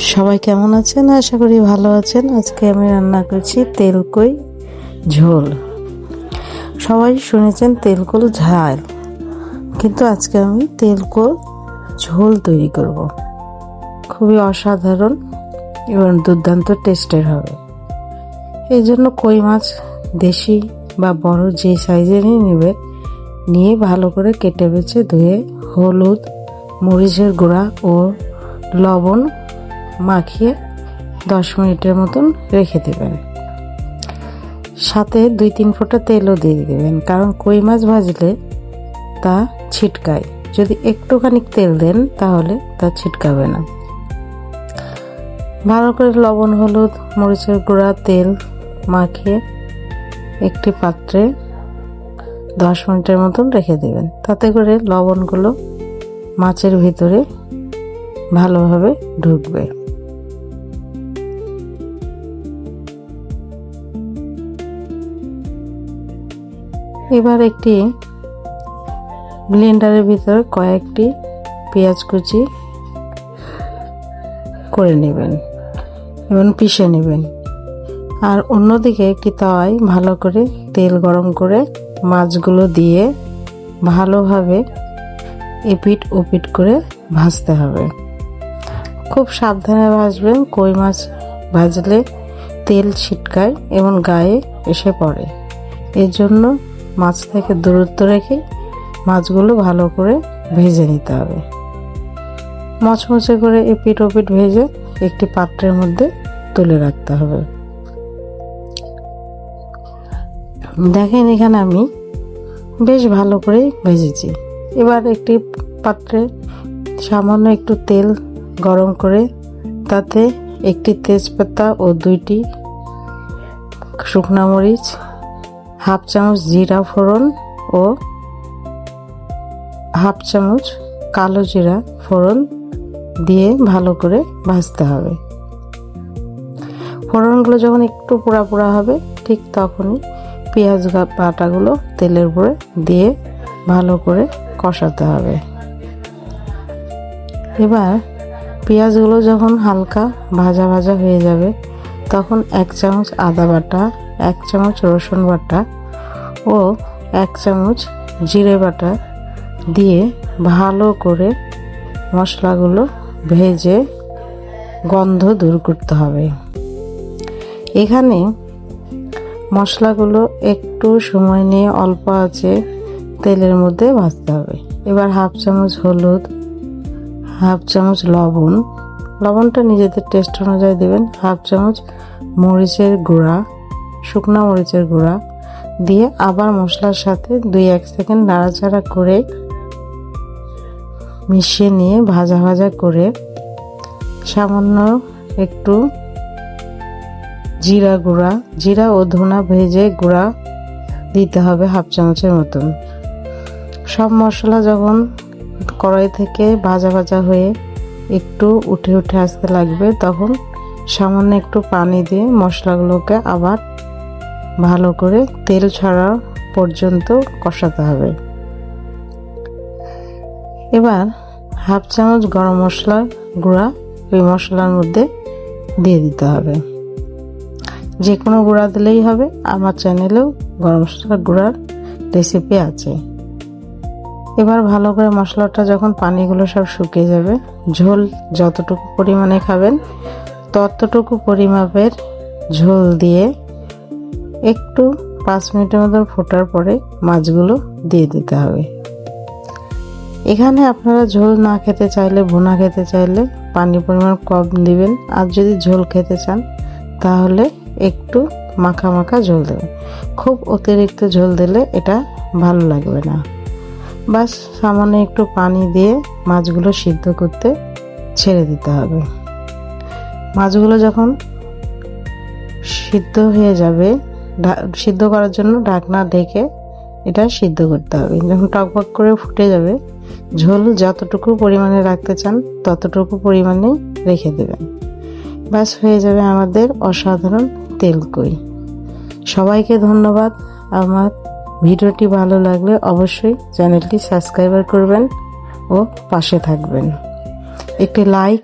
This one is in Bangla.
সবাই কেমন আছেন? আশা করি ভালো আছেন। আজকে আমি রান্না করছি তেলকই ঝোল। সবাই শুনেছেন তেলকই ঝাল, কিন্তু আজকে আমি তেলকই ঝোল তৈরি করব। খুবই অসাধারণ এবং দুর্দান্ত টেস্টের হবে। এই জন্য কই মাছ দেশি বা বড় যে সাইজেরই নেবে, নিয়ে ভালো করে কেটে বেছে ধুয়ে হলুদ, মরিচের গুঁড়া ও লবণ মাখিয়ে 10 মিনিটের মতন রেখে দেবেন। সাথে 2-3 ফোঁটা তেলও দিয়ে দেবেন, কারণ কই মাছ ভাজলে তা ছিটকায়। যদি একটুখানি তেল দেন তাহলে তা ছিটকাবে না। ভালো করে লবণ, হলুদ, মরিচের গুঁড়া, তেল মাখিয়ে একটি পাত্রে 10 মিনিটের মতন রেখে দেবেন। তাতে করে লবণগুলো মাছের ভিতরে ভালোভাবে ঢুকবে। এবার একটি ব্লেন্ডারের ভিতর কয়েকটি পেঁয়াজ কুচি করে নেবেন এবং পিষে নেবেন। আর অন্যদিকে একটি তাওয়ায় ভালো করে তেল গরম করে মাছগুলো দিয়ে ভালোভাবে এপিট ওপিট করে ভাজতে হবে। খুব সাবধানে ভাজবেন। কই মাছ ভাজলে তেল ছিটকায় এবং গায়ে এসে পড়ে। এর জন্য মাছ থেকে দূরত্ব রেখে মাছগুলো ভালো করে ভেজে নিতে হবে। মচমচে করে এপিট ওপিট ভেজে একটি পাত্রের মধ্যে তুলে রাখতে হবে। দেখেন, এখানে আমি বেশ ভালো করে ভেজেছি। এবার একটি পাত্রে সামান্য একটু তেল গরম করে তাতে একটি তেজপাতা ও 2টি শুকনো মরিচ, 1/2 চামচ জিরা ফোড়ন ও 1/2 চামচ কালো জিরা ফোড়ন দিয়ে ভালো করে ভাজতে হবে। ফোড়নগুলো যখন একটু পোড়া পোড়া হবে, ঠিক তখনই পেঁয়াজ বাটাগুলো তেলের উপরে দিয়ে ভালো করে কষাতে হবে। এবার পেঁয়াজগুলো যখন হালকা ভাজা ভাজা হয়ে যাবে, তখন 1 চামচ আদা বাটা, 1 চামচ রসুন বাটা ও 1 চামচ জিরে বাটা দিয়ে ভালো করে মশলাগুলো ভেজে গন্ধ দূর করতে হবে। এখানে মশলাগুলো একটু সময় নিয়ে অল্প আঁচে তেলের মধ্যে ভাজতে হবে। এবার 1/2 চামচ হলুদ, 1/2 চামচ লবণ, লবণটা নিজেদের টেস্ট অনুযায়ী দেবেন, 1/2 চামচ মরিচের গুঁড়া, শুকনো মরিচের গুঁড়া দিয়ে আবার মশলার সাথে 2-1 সেকেন্ড নাড়াচাড়া করে মিশিয়ে নিয়ে ভাজা ভাজা করে সামান্য একটু জিরা ও ধনা ভেজে গুঁড়া দিতে হবে 1/2 চামচের মতন। সব মশলা যখন কড়াই থেকে ভাজা ভাজা হয়ে একটু উঠে উঠে আসতে লাগবে, তখন সামান্য একটু পানি দিয়ে মশলাগুলোকে আবার ভালো করে তেল ছাড়া পর্যন্ত কষাতে হবে। এবার 1/2 চামচ গরম মশলা গুঁড়া ওই মশলার মধ্যে দিয়ে দিতে হবে। যে কোনো গুঁড়া দিলেই হবে। আমার চ্যানেলেও গরম মশলা গুঁড়ার রেসিপি আছে। এবার ভালো করে মশলাটা যখন পানিগুলো সব শুকিয়ে যাবে, ঝোল যতটুকু পরিমাণে খাবেন ততটুকু পরিমাপের ঝোল দিয়ে একটু 5 মিনিটের মতো ফোটার পরে মাছগুলো দিয়ে দিতে হবে। এখানে আপনারা ঝোল না খেতে চাইলে, ভুনা খেতে চাইলে পানির পরিমাণ কম দিবেন। আর যদি ঝোল খেতে চান তাহলে একটু মাখা মাখা ঝোল দেবেন। খুব অতিরিক্ত ঝোল দিলে এটা ভালো লাগবে না। বাস সামান্য একটু পানি দিয়ে মাছগুলো সিদ্ধ করতে ছেড়ে দিতে হবে। মাছগুলো যখন সিদ্ধ হয়ে যাবে, সিদ্ধ করার জন্য ঢাকনা ঢেকে এটা সিদ্ধ করতে হবে। যখন টকবক করে ফুটে যাবে, ঝোল যতটুকু পরিমাণে রাখতে চান ততটুকু পরিমাণে রেখে দেবেন। বাস হয়ে যাবে আমাদের অসাধারণ তেলকই। সবাইকে ধন্যবাদ। আমার ভিডিওটি ভালো লাগলে অবশ্যই চ্যানেলটি সাবস্ক্রাইব করবেন ও পাশে থাকবেন। একটি লাইক